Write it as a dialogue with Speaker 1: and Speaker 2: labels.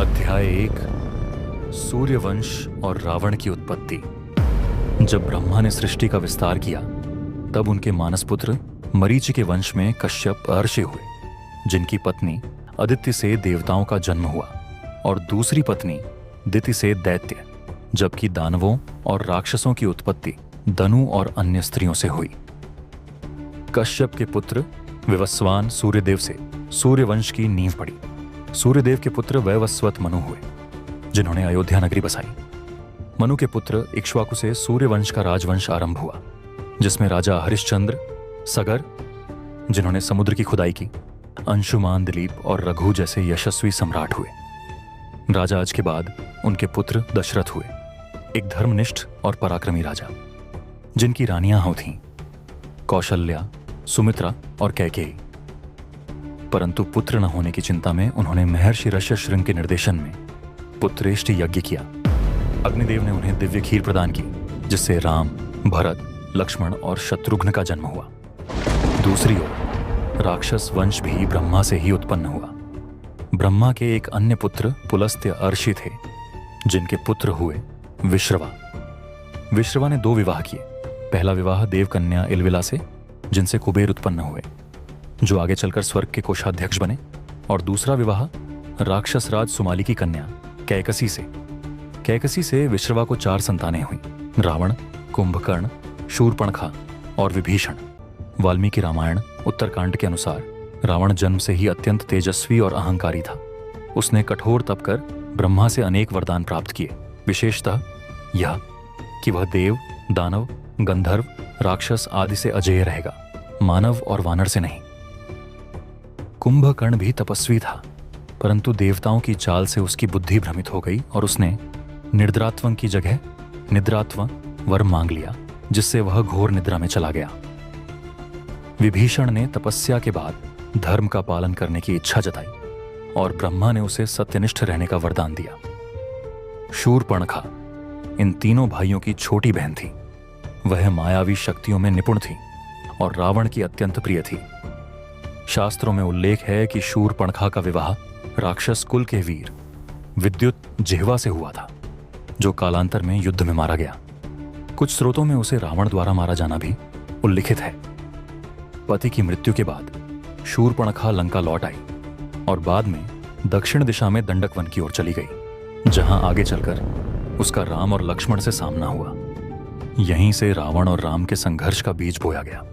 Speaker 1: अध्याय 1 सूर्यवंश और रावण की उत्पत्ति। जब ब्रह्मा ने सृष्टि का विस्तार किया तब उनके मानस पुत्र मरीचि के वंश में कश्यप अर्षि हुए, जिनकी पत्नी अदिति से देवताओं का जन्म हुआ और दूसरी पत्नी दिति से दैत्य, जबकि दानवों और राक्षसों की उत्पत्ति दनु और अन्य स्त्रियों से हुई। कश्यप के पुत्र विवस्वान सूर्यदेव से सूर्यवंश की नींव पड़ी। सूर्यदेव के पुत्र वैवस्वत मनु हुए, जिन्होंने अयोध्या नगरी बसाई। मनु के पुत्र इक्ष्वाकु से सूर्यवंश का राजवंश आरंभ हुआ, जिसमें राजा हरिश्चंद्र, सगर, जिन्होंने समुद्र की खुदाई की, अंशुमान, दिलीप और रघु जैसे यशस्वी सम्राट हुए। राजाज के बाद उनके पुत्र दशरथ हुए, एक धर्मनिष्ठ और पराक्रमी राजा, जिनकी रानियां थीं कौशल्या, सुमित्रा और कैकेयी। परंतु पुत्र न होने की चिंता में उन्होंने महर्षि ऋष्यशृंग के निर्देशन में पुत्रेष्टि यज्ञ किया। अग्निदेव ने उन्हें दिव्य खीर प्रदान की, जिससे राम, भरत, लक्ष्मण और शत्रुघ्न का जन्म हुआ। दूसरी ओर राक्षस वंश भी ब्रह्मा से ही उत्पन्न हुआ। ब्रह्मा के एक अन्य पुत्र पुलस्त्य अर्षि थे, जिनके पुत्र हुए विश्रवा। विश्रवा ने 2 विवाह किए। पहला विवाह देवकन्या इलविला से, जिनसे कुबेर उत्पन्न हुए, जो आगे चलकर स्वर्ग के कोषाध्यक्ष बने, और दूसरा विवाह राक्षस राज सुमाली की कन्या कैकसी से। कैकसी से विश्रवा को 4 संतानें हुईं, रावण, कुंभकर्ण, शूर्पणखा और विभीषण। वाल्मीकि रामायण उत्तरकांड के अनुसार रावण जन्म से ही अत्यंत तेजस्वी और अहंकारी था। उसने कठोर तप कर ब्रह्मा से अनेक वरदान प्राप्त किए, विशेषतः यह कि वह देव, दानव, गंधर्व, राक्षस आदि से अजेय रहेगा, मानव और वानर से नहीं। कुंभकर्ण भी तपस्वी था, परंतु देवताओं की चाल से उसकी बुद्धि भ्रमित हो गई और उसने निद्रात्वं की जगह निद्रात्व वर मांग लिया, जिससे वह घोर निद्रा में चला गया। विभीषण ने तपस्या के बाद धर्म का पालन करने की इच्छा जताई और ब्रह्मा ने उसे सत्यनिष्ठ रहने का वरदान दिया। शूर्पणखा इन तीनों भाइयों की छोटी बहन थी। वह मायावी शक्तियों में निपुण थी और रावण की अत्यंत प्रिय थी। शास्त्रों में उल्लेख है कि शूर्पणखा का विवाह राक्षस कुल के वीर विद्युत जिह्वा से हुआ था, जो कालांतर में युद्ध में मारा गया। कुछ स्रोतों में उसे रावण द्वारा मारा जाना भी उल्लिखित है। पति की मृत्यु के बाद शूर्पणखा लंका लौट आई और बाद में दक्षिण दिशा में दंडक वन की ओर चली गई, जहां आगे चलकर उसका राम और लक्ष्मण से सामना हुआ। यहीं से रावण और राम के संघर्ष का बीज बोया गया।